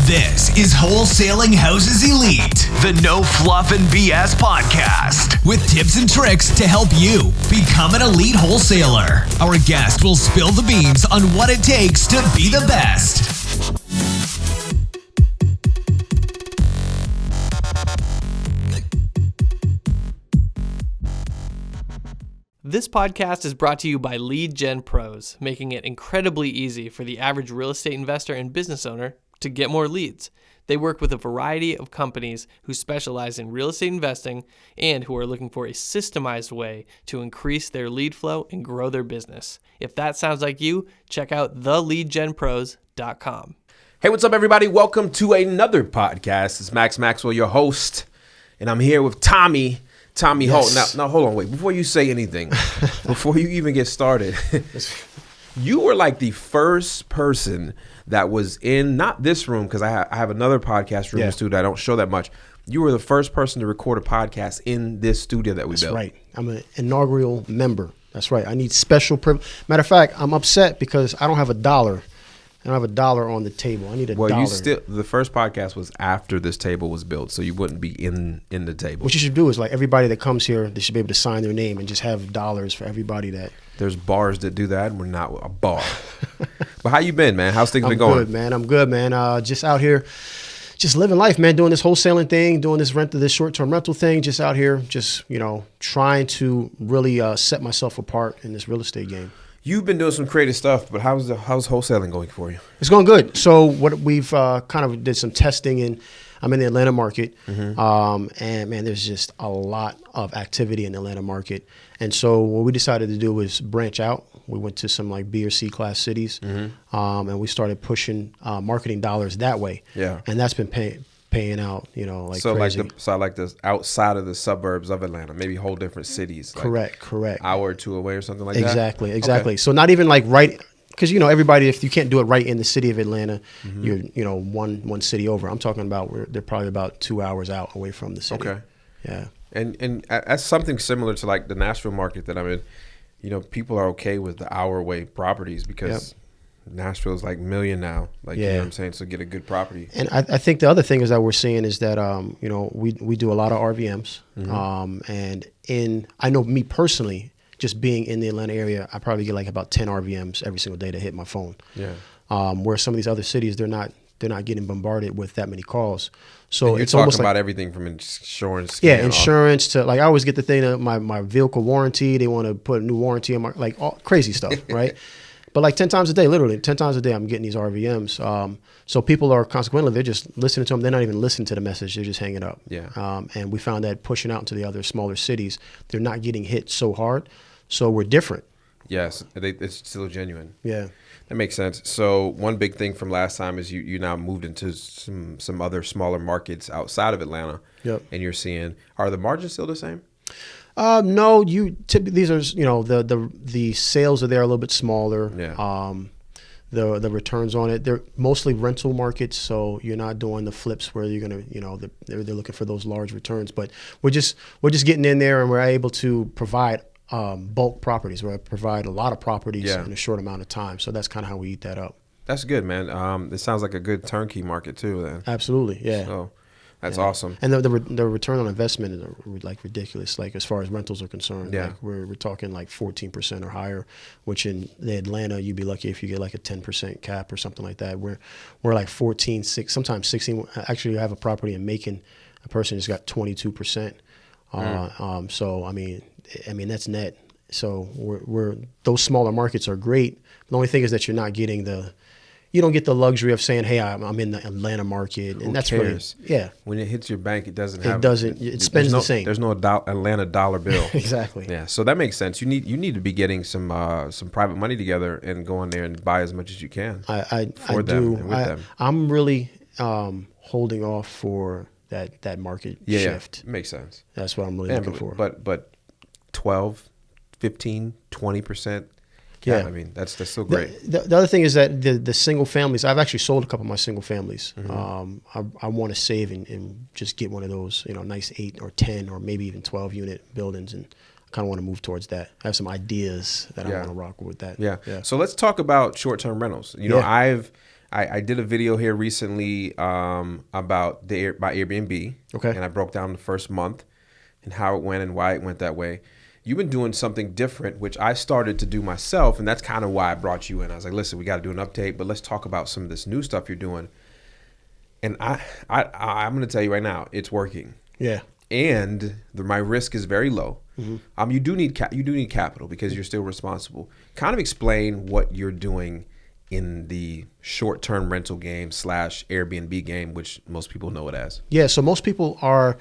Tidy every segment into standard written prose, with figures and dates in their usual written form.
This is Wholesaling Houses Elite, the no fluff and BS podcast with tips and tricks to help you become an elite wholesaler. Our guest will spill the beans on what it takes to be the best. This podcast is brought to you by Lead Gen Pros, making it incredibly easy for the average real estate investor and business owner to get more leads. They work with a variety of companies who specialize in real estate investing and who are looking for a systemized way to increase their lead flow and grow their business. If that sounds like you, check out theleadgenpros.com. Hey, what's up, everybody? Welcome to another podcast. It's Maxwell, your host, and I'm here with Tommy Holt. Now, hold on, wait. Before you say anything, before you even get started, you were like the first person that was in, not this room, because I have another podcast room in the studio I don't show that much. You were the first person to record a podcast in this studio that we built. That's right. I'm an inaugural member. That's right. I need special privilege. Matter of fact, I'm upset because I don't have $1. I don't have $1 on the table. I need $1. Well, the first podcast was after this table was built, so you wouldn't be in the table. What you should do is, like, everybody that comes here, they should be able to sign their name and just have dollars for everybody that. There's bars that do that, and we're not a bar. But how you been, man? How's things been going? I'm good, man. Just out here, just living life, man. Doing this wholesaling thing, doing this short-term rental thing. Just out here, trying to really set myself apart in this real estate game. You've been doing some creative stuff, but how's wholesaling going for you? It's going good. So what we've kind of did some testing, and I'm in the Atlanta market, and man, there's just a lot of activity in the Atlanta market. And so what we decided to do was branch out. We went to some like B or C class cities, and we started pushing marketing dollars that way. Yeah, and that's been paying out, like crazy. Like the outside of the suburbs of Atlanta, maybe whole different cities. Correct. Hour or two away or something like that. Exactly. Okay. So not even like right, because everybody, if you can't do it right in the city of Atlanta, you're one city over. I'm talking about they're probably about 2 hours out away from the city. Okay. Yeah. And that's something similar to like the Nashville market that I'm in. People are okay with the hour away properties because. Yep. Nashville's like $1 million now, you know what I'm saying? So get a good property. And I think the other thing is that we're seeing is that, we do a lot of RVMs. And I know me personally, just being in the Atlanta area, I probably get like about 10 RVMs every single day that hit my phone. Yeah. Where some of these other cities, they're not getting bombarded with that many calls. So it's almost about everything from insurance. Yeah, insurance to like I always get the thing that my vehicle warranty, they want to put a new warranty on my all crazy stuff, right? But like 10 times a day, literally 10 times a day, I'm getting these RVMs. So people are consequently, they're just listening to them. They're not even listening to the message. They're just hanging up. Yeah. And we found that pushing out into the other smaller cities, they're not getting hit so hard. So we're different. Yes, it's still genuine. Yeah. That makes sense. So one big thing from last time is you now moved into some other smaller markets outside of Atlanta. Yep. And you're seeing, are the margins still the same? No, these are, the sales are there a little bit smaller. Yeah. The returns on it, they're mostly rental markets. So you're not doing the flips where you're going to, they're looking for those large returns, but we're just getting in there and we're able to provide bulk properties where I provide a lot of properties in a short amount of time. So that's kind of how we eat that up. That's good, man. It sounds like a good turnkey market too, then. Absolutely. Yeah. So that's awesome. And the return on investment is like ridiculous. Like as far as rentals are concerned, like we're talking like 14% or higher, which in the Atlanta, you'd be lucky if you get like a 10% cap or something like that. We're like 14, 6, sometimes 16. Actually, I have a property in Macon. A person just got 22%. So I mean that's net. So we're those smaller markets are great. The only thing is that you're not getting you don't get the luxury of saying, "Hey, I'm in the Atlanta market," and that's cares? Really, when it hits your bank, it doesn't. It spends the same. There's no Atlanta dollar bill. Exactly. Yeah, so that makes sense. You need to be getting some private money together and go in there and buy as much as you can. I do. I'm really holding off for that market shift. Yeah, makes sense. That's what I'm really looking for. But 12, 15, 20%. Yeah, I mean that's still great. The other thing is that the single families. I've actually sold a couple of my single families. I want to save and just get one of those, nice 8 or 10 or maybe even 12 unit buildings, and I kind of want to move towards that. I have some ideas that I want to rock with that. Yeah. So let's talk about short term rentals. I've I did a video here recently about by Airbnb. Okay. And I broke down the first month and how it went and why it went that way. You've been doing something different, which I started to do myself, and that's kind of why I brought you in. I was like, listen, we got to do an update, but let's talk about some of this new stuff you're doing. And I'm going to tell you right now, it's working. Yeah. And my risk is very low. Mm-hmm. You do need capital because you're still responsible. Kind of explain what you're doing in the short-term rental game / Airbnb game, which most people know it as. Yeah, so most people are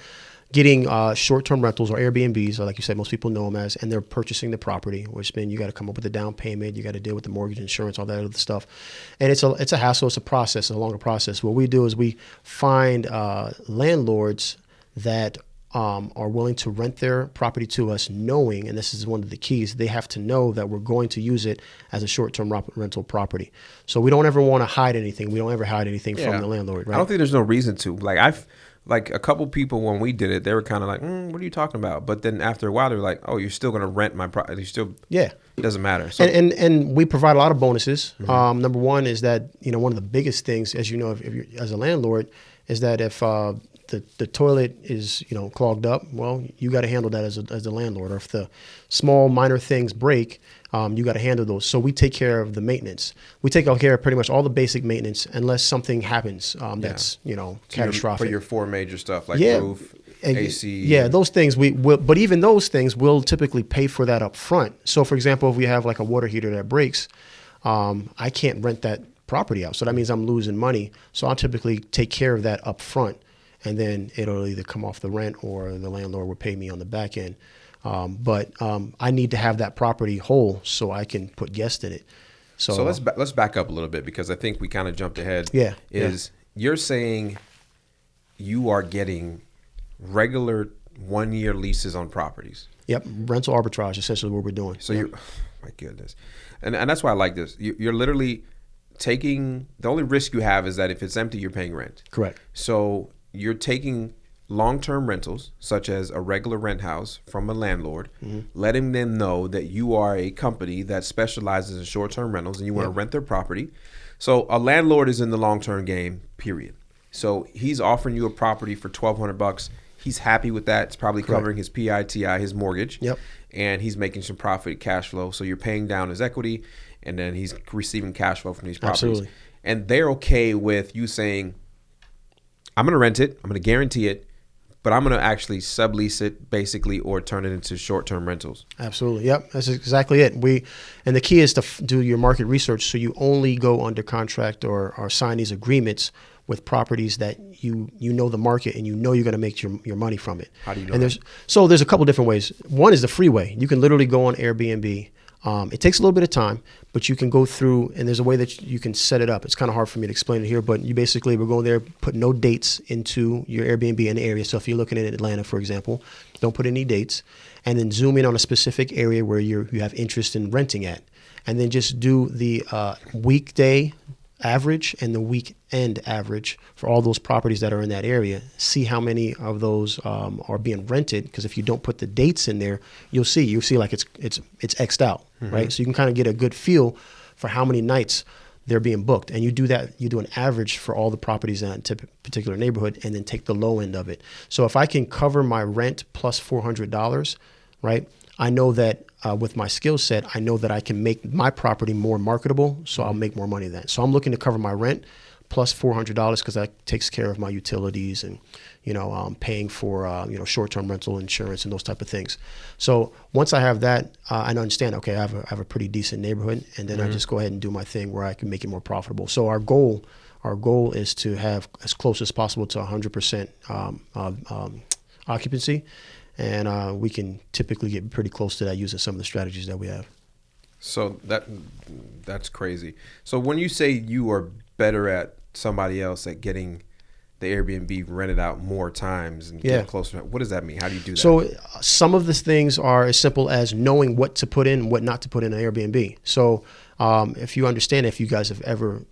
getting short-term rentals or Airbnbs, or like you said, most people know them as, and they're purchasing the property, which means you got to come up with a down payment, you got to deal with the mortgage, insurance, all that other stuff, and it's a hassle, it's a process, a longer process. What we do is we find landlords that are willing to rent their property to us, knowing, and this is one of the keys, they have to know that we're going to use it as a short-term rental property. So we don't ever want to hide anything. We don't ever hide anything from the landlord, right? I don't think there's no reason to. Like a couple people when we did it, they were kind of like, what are you talking about? But then after a while, they're like, oh, you're still going to rent my property. It doesn't matter. So, and we provide a lot of bonuses. Mm-hmm. Number one is that, one of the biggest things, as you know, if you're as a landlord, is that if the toilet is clogged up, well, you got to handle that as the landlord. Or if the small minor things break, you got to handle those. So we take care of the maintenance. We take care of pretty much all the basic maintenance unless something happens that's catastrophic. For your 4 major stuff like roof, AC. Yeah, those things we will. But even those things, we'll typically pay for that up front. So for example, if we have like a water heater that breaks, I can't rent that property out. So that means I'm losing money. So I'll typically take care of that up front. And then it'll either come off the rent or the landlord will pay me on the back end. But I need to have that property whole so I can put guests in it. So let's back up a little bit because I think we kind of jumped ahead. You're saying you are getting regular 1-year leases on properties. Yep, rental arbitrage, essentially what we're doing. So you're, my goodness, and that's why I like this. You're literally taking, the only risk you have is that if it's empty, you're paying rent. Correct. So you're taking long-term rentals, such as a regular rent house from a landlord, letting them know that you are a company that specializes in short-term rentals and you want to rent their property. So a landlord is in the long-term game, period. So he's offering you a property for $1,200. He's happy with that. It's probably covering his PITI, his mortgage. Yep. And he's making some profit, cash flow. So you're paying down his equity, and then he's receiving cash flow from these properties. Absolutely. And they're okay with you saying, I'm going to rent it, I'm going to guarantee it, but I'm going to actually sublease it basically or turn it into short-term rentals. Absolutely. Yep. That's exactly it. And the key is to do your market research so you only go under contract or sign these agreements with properties that you know the market and you're going to make your money from it. How do you know that? There's a couple different ways. One is the free way. You can literally go on Airbnb. It takes a little bit of time, but you can go through, and there's a way that you can set it up. It's kind of hard for me to explain it here, but you basically will go there, put no dates into your Airbnb in the area. So if you're looking at Atlanta, for example, don't put any dates, and then zoom in on a specific area where you have interest in renting at, and then just do the weekday average and the weekend average for all those properties that are in that area. See how many of those are being rented, because if you don't put the dates in there, you'll see like it's X'd out, right? So you can kind of get a good feel for how many nights they're being booked, and you do an average for all the properties in that particular neighborhood, and then take the low end of it. So if I can cover my rent plus $400, right? I know that with my skill set, I know that I can make my property more marketable, so I'll make more money then. So I'm looking to cover my rent plus $400 because that takes care of my utilities and, paying for, short-term rental insurance and those type of things. So once I have that, I understand, okay, I have a pretty decent neighborhood, and then I just go ahead and do my thing where I can make it more profitable. So our goal is to have as close as possible to 100% occupancy. And we can typically get pretty close to that using some of the strategies that we have. So that's crazy. So when you say you are better at somebody else at getting the Airbnb rented out more times and get closer, what does that mean? How do you do that? So some of the things are as simple as knowing what to put in and what not to put in an Airbnb. So if you understand, if you guys have ever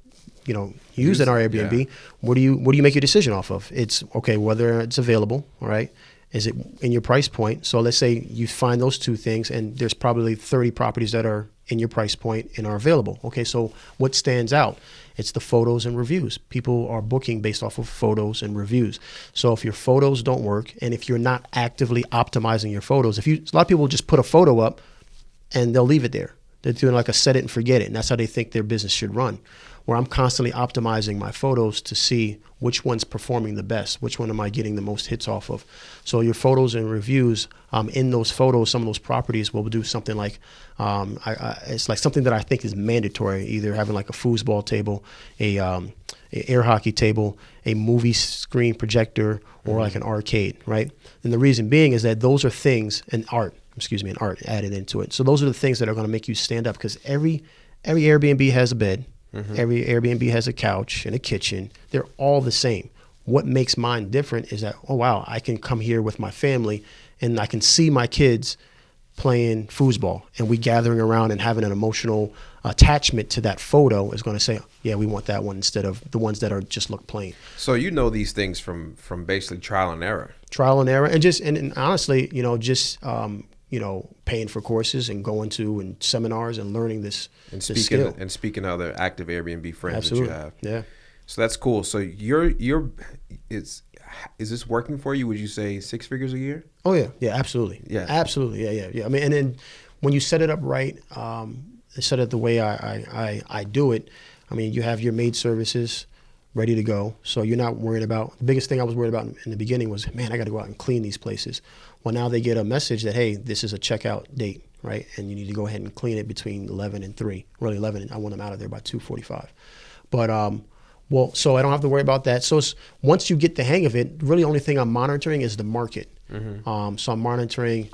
used an Airbnb, what do you make your decision off of? It's okay, whether it's available, all right? Is it in your price point? So let's say you find those two things, and there's probably 30 properties that are in your price point and are available. Okay, so what stands out? It's the photos and reviews. People are booking based off of photos and reviews. So if your photos don't work, and if you're not actively optimizing your photos, a lot of people just put a photo up and they'll leave it there. They're doing like a set it and forget it, and that's how they think their business should run. Where I'm constantly optimizing my photos to see which one's performing the best, which one am I getting the most hits off of. So your photos and reviews, in those photos, some of those properties will do something like, it's like something that I think is mandatory, either having like a foosball table, a air hockey table, a movie screen projector, or like an arcade, right? And the reason being is that those are things, and art added into it. So those are the things that are going to make you stand up, because every Airbnb has a bed. Mm-hmm. Every Airbnb has a couch and a kitchen. They're all the same. What makes mine different is that, oh, wow, I can come here with my family and I can see my kids playing foosball, and we gathering around and having an emotional attachment to that photo is going to say, yeah, we want that one instead of the ones that are just look plain. So you know these things from basically trial and error. And honestly, paying for courses and going to and seminars and learning this skill. And speaking to other active Airbnb friends Absolutely. that you have. Yeah. So that's cool. So is this working for you? Would you say 6 figures a year? Oh yeah. Yeah, absolutely. Yeah. Absolutely. Yeah. I mean, and then when you set it up right, set it the way I do it, I mean, you have your maid services ready to go. So you're not worried about, the biggest thing I was worried about in the beginning was, man, I got to go out and clean these places. Well, now they get a message that, hey, this is a checkout date, right? And you need to go ahead and clean it between 11 and 3. Really 11, I want them out of there by 2:45. But, so I don't have to worry about that. So once you get the hang of it, really the only thing I'm monitoring is the market. Mm-hmm. So I'm monitoring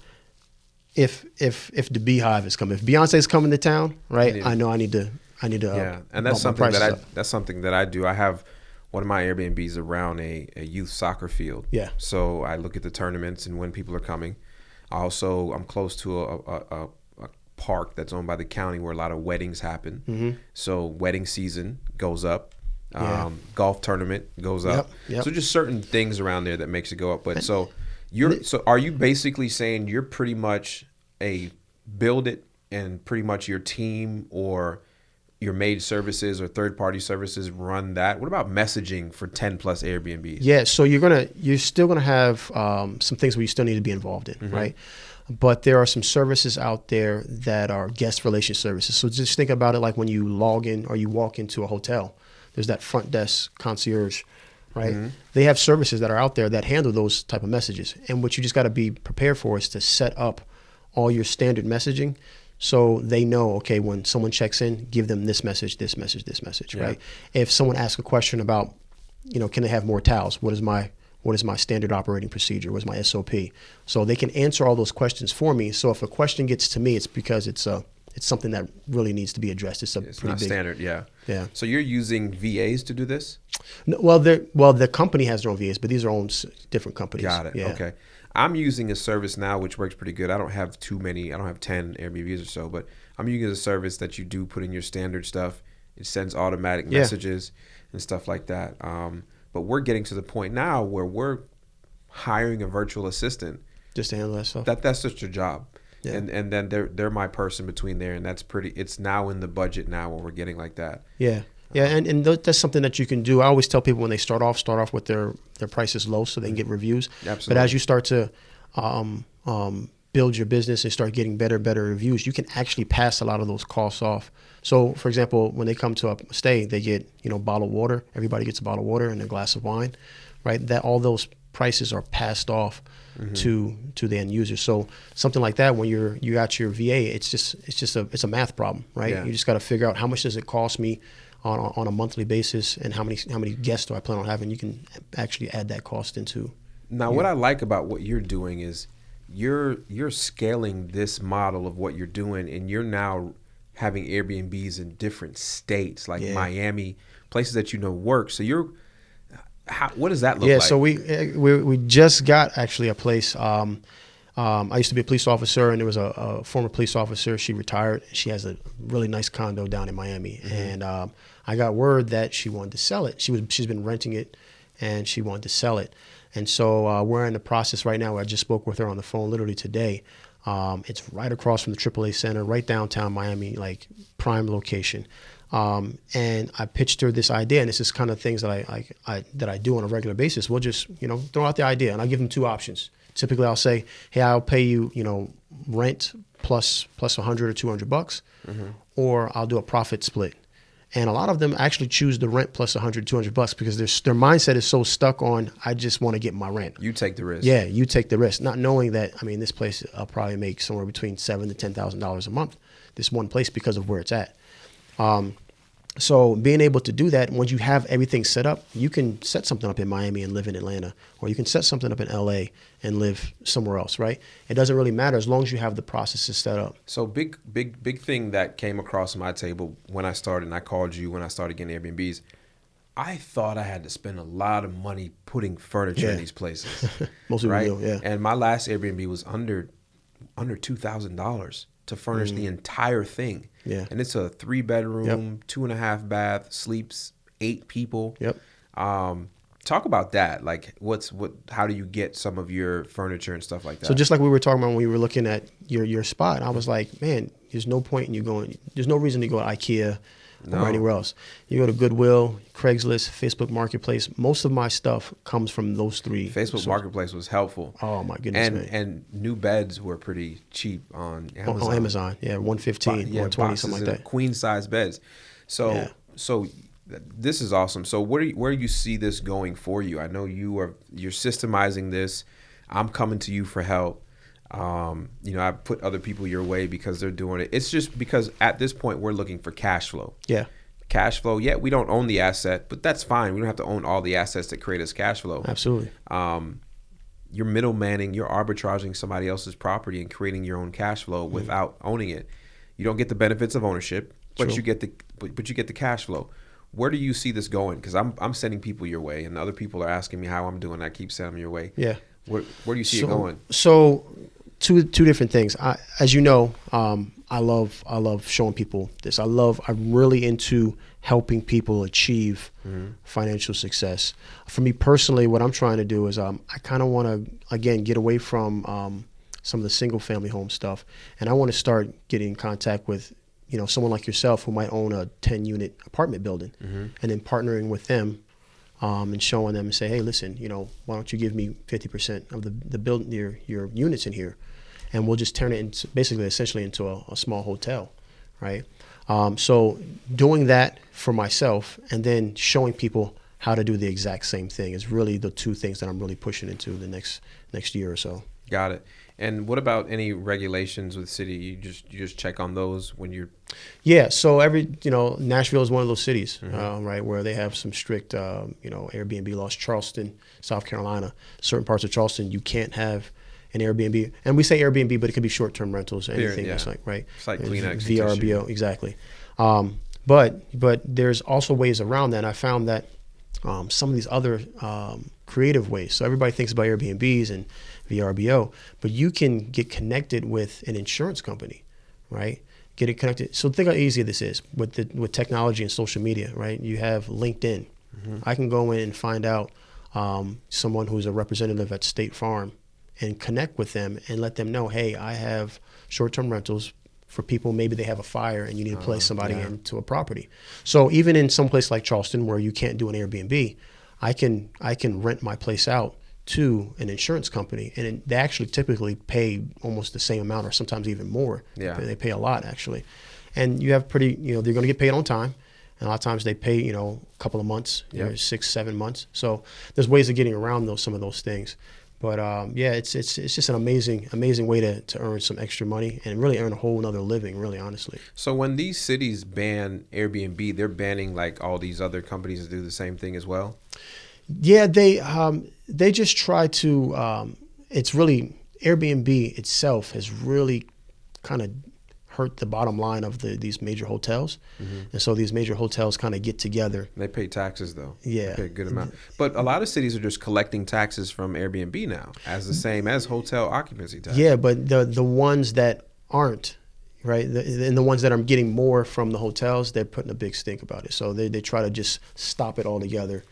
if the Beehive is coming. If Beyonce's coming to town, right? I know I need to yeah, and that's something that I do. I have one of my Airbnbs around a youth soccer field. Yeah. So I look at the tournaments and when people are coming. I'm close to a park that's owned by the county where a lot of weddings happen. Mm-hmm. So wedding season goes up. Golf tournament goes up. Yep. So just certain things around there that makes it go up. But so are you basically saying you're pretty much a build it and pretty much your team or your maid services or third-party services run that? What about messaging for 10 plus Airbnbs? Yeah, so you're still gonna have some things where you still need to be involved in, mm-hmm. right? But there are some services out there that are guest relation services. So just think about it like when you log in or you walk into a hotel. There's that front desk concierge, right? Mm-hmm. They have services that are out there that handle those type of messages. And what you just got to be prepared for is to set up all your standard messaging. So they know, okay, when someone checks in, give them this message, yeah. right? If someone asks a question about, can they have more towels? What is my standard operating procedure? What's my SOP? So they can answer all those questions for me. So if a question gets to me, it's because it's something that really needs to be addressed. It's not standard, yeah. Yeah. So you're using VAs to do this? No, well, the company has their own VAs, but these are own different companies. Got it. Yeah. Okay. I'm using a service now which works pretty good. I don't have 10 Airbnbs or so, but I'm using a service that you do put in your standard stuff. It sends automatic messages and stuff like that. But we're getting to the point now where we're hiring a virtual assistant just to handle that stuff. That's just your job. Yeah. And then they're my person between there, and it's now in the budget now where we're getting like that. Yeah. Yeah, and that's something that you can do. I always tell people when they start off with their prices low so they can get reviews. Absolutely. But as you start to build your business and start getting better reviews, you can actually pass a lot of those costs off. So, for example, when they come to a stay, they get bottled water. Everybody gets a bottle of water and a glass of wine, right? That all those prices are passed off mm-hmm. to the end user. So something like that, when you got your VA, it's a math problem, right? Yeah. You just got to figure out how much does it cost me on a monthly basis, and how many guests do I plan on having. You can actually add that cost into. Now, what I like about what you're doing is you're scaling this model of what you're doing, and you're now having Airbnbs in different states like Miami, places that work. So what does that look like? Yeah, so we just got actually a place. I used to be a police officer, and there was a former police officer. She retired. She has a really nice condo down in Miami, mm-hmm. and I got word that she wanted to sell it. She's been renting it, and she wanted to sell it. And so we're in the process right now. I just spoke with her on the phone literally today. It's right across from the AAA Center, right downtown Miami, like prime location. And I pitched her this idea, and this is kind of things that I do on a regular basis. We'll just, throw out the idea, and I'll give them two options. Typically, I'll say, hey, I'll pay you, rent plus $100 or $200, or I'll do a profit split. And a lot of them actually choose the rent plus $100, $200 because their mindset is so stuck on, I just want to get my rent. You take the risk. Yeah, you take the risk, not knowing that, this place I'll probably make somewhere between $7,000 to $10,000 a month, this one place, because of where it's at. So being able to do that, once you have everything set up, you can set something up in Miami and live in Atlanta, or you can set something up in LA and live somewhere else, right? It doesn't really matter as long as you have the processes set up. So big thing that came across my table when I started, and I called you when I started getting Airbnbs, I thought I had to spend a lot of money putting furniture in these places. Most people do, yeah. And my last Airbnb was under $2,000 to furnish the entire thing. Yeah. And it's a 3-bedroom, 2.5 bath, sleeps 8 people. Yep. Talk about that. Like, how do you get some of your furniture and stuff like that? So just like we were talking about when we were looking at your spot, I was like, man, there's no point in you going, there's no reason to go to IKEA or anywhere else. You go to Goodwill, Craigslist, Facebook Marketplace. Most of my stuff comes from those three. Facebook Marketplace was helpful. Oh my goodness, man. And new beds were pretty cheap on Amazon. On Amazon, yeah, $115, $120, something like that. Queen size beds. So this is awesome. So where do you see this going for you? I know you're systemizing this. I'm coming to you for help. I put other people your way because they're doing it. It's just because at this point we're looking for cash flow. Yeah. Cash flow. Yeah, we don't own the asset, but that's fine. We don't have to own all the assets that create us cash flow. Absolutely. You're middlemaning, you're arbitraging somebody else's property and creating your own cash flow without owning it. You don't get the benefits of ownership, but you get the cash flow. Where do you see this going? Because I'm sending people your way, and other people are asking me how I'm doing. I keep sending them your way. Yeah. Where do you see it going? So two different things. As you know, I love showing people this. I'm really into helping people achieve financial success. For me personally, what I'm trying to do is I kind of want to, again, get away from some of the single family home stuff, and I want to start getting in contact with someone like yourself who might own a 10-unit apartment building, and then partnering with them and showing them and say, hey, listen, why don't you give me 50% of the building, your units in here, and we'll just turn it into essentially into a small hotel, right? So doing that for myself and then showing people how to do the exact same thing is really the two things that I'm really pushing into the next year or so. Got it. And what about any regulations with the city? You just check on those when you're... Yeah, so Nashville is one of those cities, right, where they have some strict, Airbnb laws. Charleston, South Carolina, certain parts of Charleston, you can't have an Airbnb. And we say Airbnb, but it could be short-term rentals, anything that's like, right? It's like Kleenex. VRBO, exactly. But there's also ways around that. And I found that some of these other creative ways. So everybody thinks about Airbnbs and VRBO, but you can get connected with an insurance company, right? Get it connected. So think how easy this is with technology and social media, right? You have LinkedIn. I can go in and find out someone who's a representative at State Farm and connect with them and let them know, hey, I have short-term rentals for people. Maybe they have a fire and you need to place somebody into a property. So even in some place like Charleston where you can't do an Airbnb, I can rent my place out to an insurance company, and they actually typically pay almost the same amount or sometimes even more. Yeah. They pay a lot actually. And you have they're going to get paid on time. And a lot of times they pay, a couple of months, 6-7 months. So there's ways of getting around some of those things. But it's just an amazing way to earn some extra money and really earn a whole nother living, really, honestly. So when these cities ban Airbnb, they're banning like all these other companies to do the same thing as well? Yeah, they just try to, it's really, Airbnb itself has really kind of hurt the bottom line of these major hotels. And so these major hotels kind of get together. They pay taxes though. Yeah. They pay a good amount. But a lot of cities are just collecting taxes from Airbnb now as the same as hotel occupancy tax. Yeah, but the ones that aren't, right, and the ones that are getting more from the hotels, they're putting a big stink about it. So they try to just stop it altogether.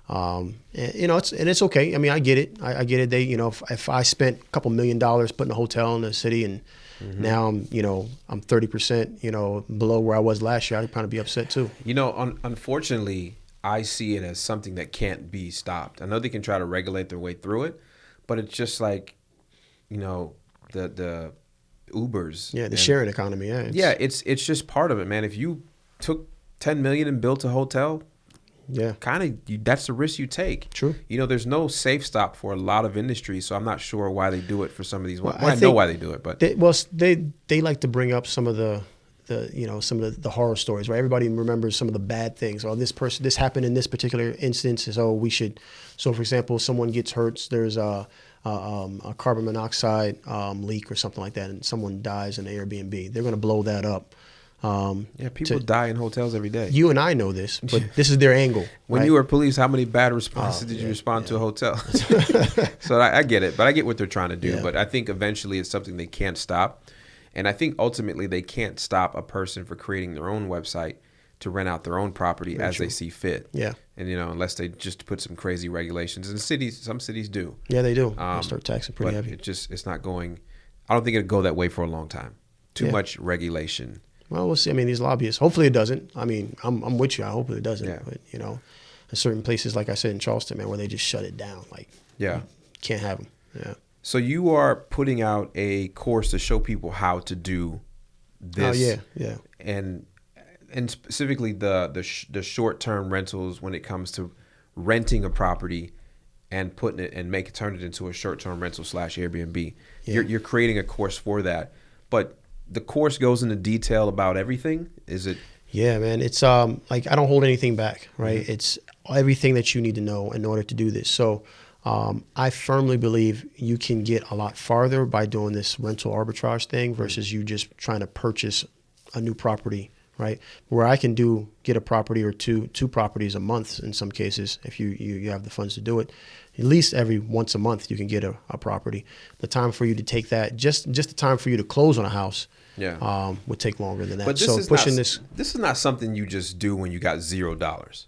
And, it's okay. I mean, I get it. I get it. They, if I spent a couple $1 million putting a hotel in the city and now I'm 30%, below where I was last year, I'd probably be upset too. Unfortunately, I see it as something that can't be stopped. I know they can try to regulate their way through it, but it's just like, the Ubers. Yeah, the sharing economy. Yeah, it's just part of it, man. If you took $10 million and built a hotel, that's the risk you take. True. There's no safe stop for a lot of industries, so I'm not sure why they do it for some of these. Well, I know why they do it, but they like to bring up some of the horror stories, right? Everybody remembers some of the bad things. Oh, this happened in this particular instance, so we should. So, for example, someone gets hurt. There's a carbon monoxide leak or something like that, and someone dies in an Airbnb. They're going to blow that up. People die in hotels every day. You and I know this, but this is their angle. When you were police, how many bad responses did you respond to a hotel? So I get it, but I get what they're trying to do. Yeah. But I think eventually it's something they can't stop. And I think ultimately they can't stop a person for creating their own website to rent out their own property they see fit. Yeah. And, unless they just put some crazy regulations. And some cities do. Yeah, they do. They start taxing pretty heavy. It's not going, I don't think it'll go that way for a long time. Too much regulation. Well, we'll see. I mean, these lobbyists, hopefully it doesn't. I mean, I'm with you. I hope it doesn't. Yeah. But, in certain places, like I said, in Charleston, man, where they just shut it down. Like, can't have them. Yeah. So you are putting out a course to show people how to do this. Oh, yeah. And specifically the short-term rentals when it comes to renting a property and putting it and turn it into a short-term rental / Airbnb. Yeah. You're creating a course for that. But the course goes into detail about everything? Is it? Yeah, man. It's like I don't hold anything back, right? Mm-hmm. It's everything that you need to know in order to do this. So I firmly believe you can get a lot farther by doing this rental arbitrage thing versus you just trying to purchase a new property, right? Where I can get a property or two properties a month in some cases if you have the funds to do it. At least every once a month you can get a property. The time for you to take that, just the time for you to close on a house would take longer than that. But this is not something you just do when you got $0.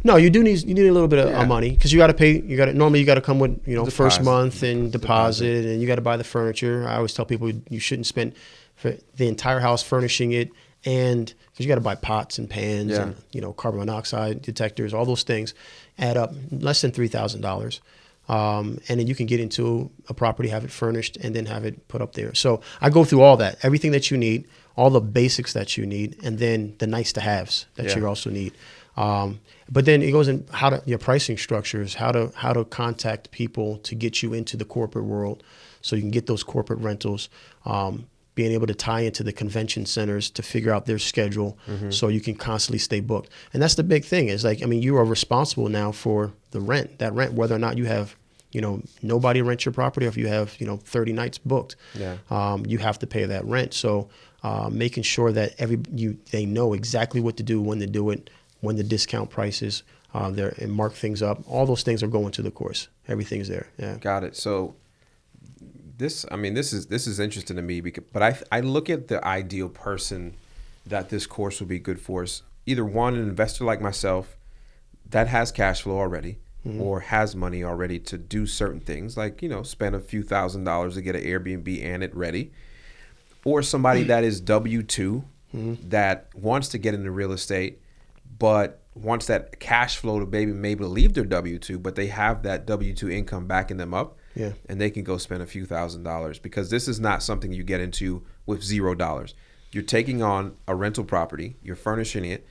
No, you need a little bit of money because you got to pay. Normally you got to come with first month and deposit, and you got to buy the furniture. I always tell people you shouldn't spend for the entire house furnishing it, and because you got to buy pots and pans and carbon monoxide detectors, all those things add up less than $3,000. And then you can get into a property, have it furnished, and then have it put up there. So I go through all that, everything that you need, all the basics that you need, and then the nice to haves that you also need. But then it goes in your pricing structures, how to contact people to get you into the corporate world, so you can get those corporate rentals. Being able to tie into the convention centers to figure out their schedule, so you can constantly stay booked. And that's the big thing is you are responsible now for the rent, whether or not you have, nobody rent your property, or if you have, 30 nights booked, you have to pay that rent. So making sure that they know exactly what to do, when to do it, when the discount prices, and mark things up. All those things are going to the course. Everything's there. Yeah. Got it. So this is interesting to me but I look at the ideal person that this course would be good for is either one, an investor like myself that has cash flow already or has money already to do certain things like, spend a few $1,000s to get an Airbnb and it ready, or somebody that is W-2 that wants to get into real estate but wants that cash flow to maybe leave their W-2, but they have that W-2 income backing them up. Yeah. And they can go spend a few $1,000s because this is not something you get into with $0. You're taking on a rental property, you're furnishing it,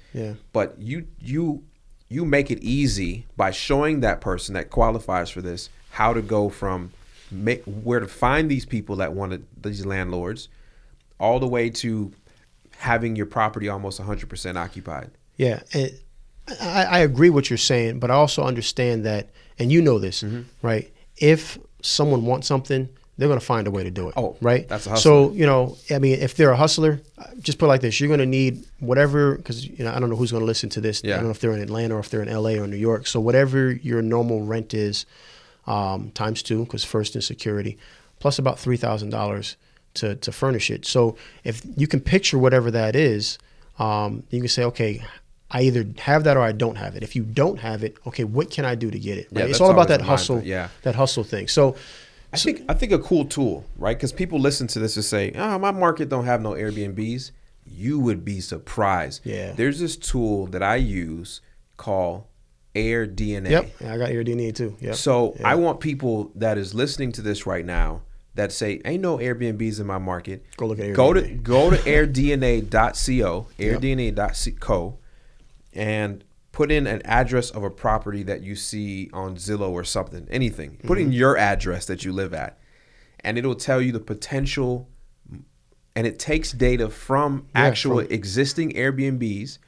but you make it easy by showing that person that qualifies for this how to go from where to find these people that wanted these landlords all the way to having your property almost 100% occupied. Yeah, and I agree what you're saying, but I also understand that, and this, right? If someone wants something, they're going to find a way to do it. Oh, right? That's a hustler. So, if they're a hustler, just put it like this. You're going to need whatever, because, I don't know who's going to listen to this. Yeah. I don't know if they're in Atlanta or if they're in LA or New York. So whatever your normal rent is, times 2, because first in security, plus about $3,000 to furnish it. So if you can picture whatever that is, you can say, okay, I either have that or I don't have it. If you don't have it, okay, what can I do to get it? Right? Yeah, It's all about that always hustle, that hustle thing. I think a cool tool, right? Because people listen to this and say, "Oh, my market don't have no Airbnbs." You would be surprised. Yeah. There's this tool that I use called AirDNA. Yep, I got AirDNA too. Yep. So I want people that is listening to this right now that say, "Ain't no Airbnbs in my market." Go look at Airbnb. Go to airdna.co, airdna.co, and put in an address of a property that you see on Zillow or something, anything. Put in your address that you live at, and it'll tell you the potential. And it takes data from existing Airbnbs,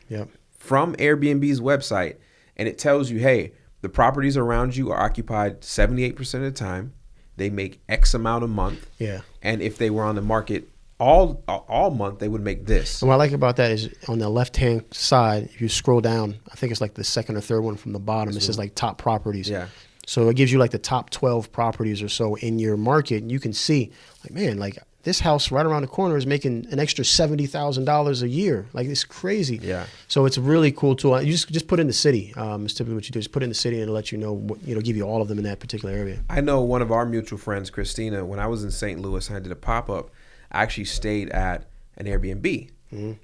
from Airbnb's website, and it tells you, hey, the properties around you are occupied 78% of the time. They make X amount a month. Yeah. And if they were on the market all month, they would make this. And what I like about that is on the left-hand side, if you scroll down, I think it's like the second or third one from the bottom, it says like top properties. Yeah. So it gives you like the top 12 properties or so in your market. And you can see, like, man, like this house right around the corner is making an extra $70,000 a year. Like, it's crazy. Yeah. So it's a really cool tool. You just put in the city. It's typically what you do. Just put in the city and it'll let you know, give you all of them in that particular area. I know one of our mutual friends, Christina, when I was in St. Louis and I did a pop-up, I actually stayed at an Airbnb.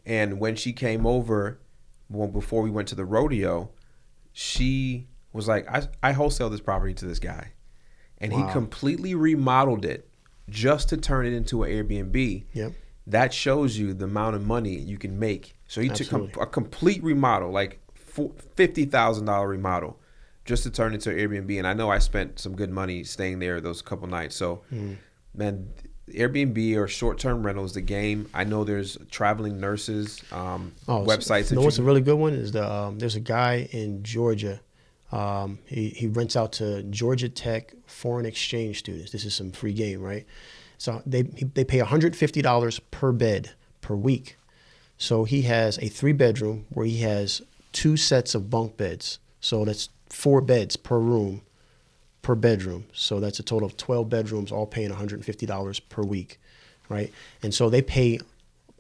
And when she came over, before we went to the rodeo, she was like, I wholesale this property to this guy. And he completely remodeled it just to turn it into an Airbnb. Yep. That shows you the amount of money you can make. So he took a complete remodel, like $50,000 remodel, just to turn it into an Airbnb. And I know I spent some good money staying there those couple nights. So, man, Airbnb or short-term rentals, the game. I know there's traveling nurses websites. You know what's a really good one is there's a guy in Georgia. He rents out to Georgia Tech foreign exchange students. This is some free game, right? So they pay $150 per bed per week. So he has a 3-bedroom where he has 2 sets of bunk beds. So that's 4 beds per room, per bedroom. So that's a total of 12 bedrooms, all paying $150 per week, right? And so they pay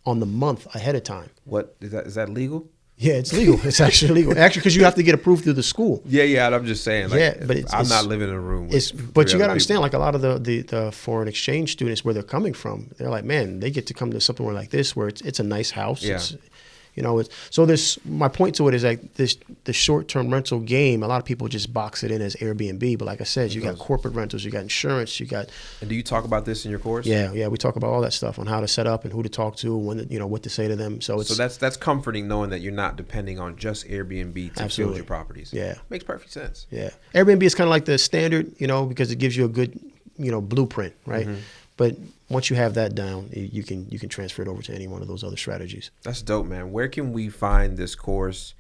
on the month ahead of time. What is that legal? Yeah, it's legal. It's actually legal. Actually, because you have to get approved through the school. Yeah. I'm just saying. Like, yeah, but I'm not living in a room. But you got to understand, like a lot of the foreign exchange students, where they're coming from, they're like, man, they get to come to somewhere like this where it's a nice house. Yeah. So there's my point to it is like the short-term rental game. A lot of people just box it in as Airbnb, but like I said, you got corporate rentals, you got insurance, you got. And do you talk about this in your course? Yeah, we talk about all that stuff on how to set up and who to talk to, when what to say to them. So that's comforting knowing that you're not depending on just Airbnb to field your properties. Yeah, makes perfect sense. Yeah, Airbnb is kind of like the standard, because it gives you a good, blueprint, right? But once you have that down, you can transfer it over to any one of those other strategies. That's dope, man. Where can we find this course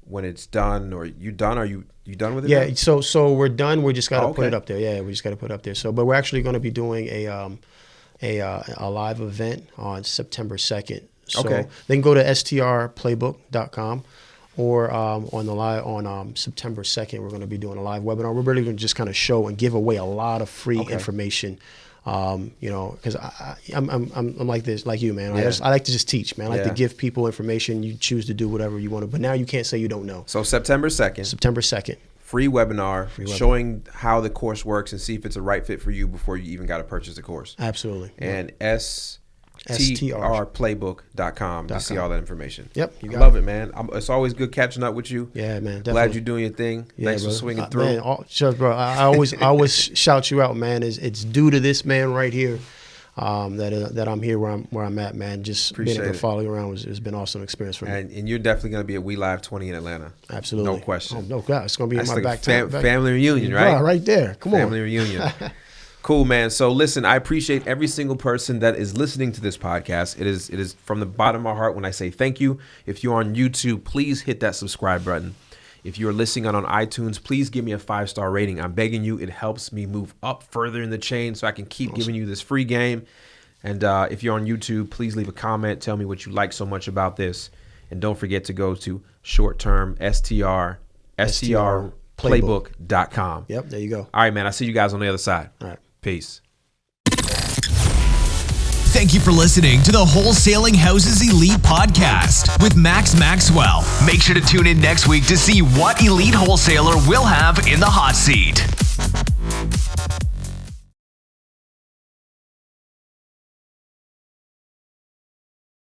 when it's done? Or you done? Are you done with it? Yeah. now? So we're done. We just got to put it up there. Yeah, we just got to put it up there. So, but we're actually going to be doing a live event on September 2nd. So they can go to strplaybook.com. Or on September 2nd, we're going to be doing a live webinar. We're really going to just kind of show and give away a lot of free information. Because I'm like this, like you, man. Yeah. I like to just teach, man. I like to give people information. You choose to do whatever you want to, but now you can't say you don't know. So September 2nd. Free webinar showing how the course works and see if it's a right fit for you before you even got to purchase the course. Absolutely. And strplaybook.com to see all that information. Yep, you got love it, man. It's always good catching up with you. Yeah, man. Definitely. Glad you're doing your thing. Yeah, thanks for swinging through. Man, bro, I always shout you out, man. It's due to this man right here that I'm here where I'm at, man. Just Appreciate being able to follow you around has been an awesome experience for me. And you're definitely going to be at We Live 20 in Atlanta. Absolutely. No question. Oh, no God, it's going to be That's in my like back. Family reunion, right? Right there. Come on. Family reunion. Cool, man. So listen, I appreciate every single person that is listening to this podcast. It is from the bottom of my heart when I say thank you. If you're on YouTube, please hit that subscribe button. If you're listening on iTunes, please give me a 5-star rating. I'm begging you. It helps me move up further in the chain so I can keep giving you this free game. And if you're on YouTube, please leave a comment. Tell me what you like so much about this. And don't forget to go to short-term strplaybook.com. Yep, there you go. All right, man. I'll see you guys on the other side. All right. Peace. Thank you for listening to the Wholesaling Houses Elite podcast with Maxwell. Make sure to tune in next week to see what elite wholesaler will have in the hot seat.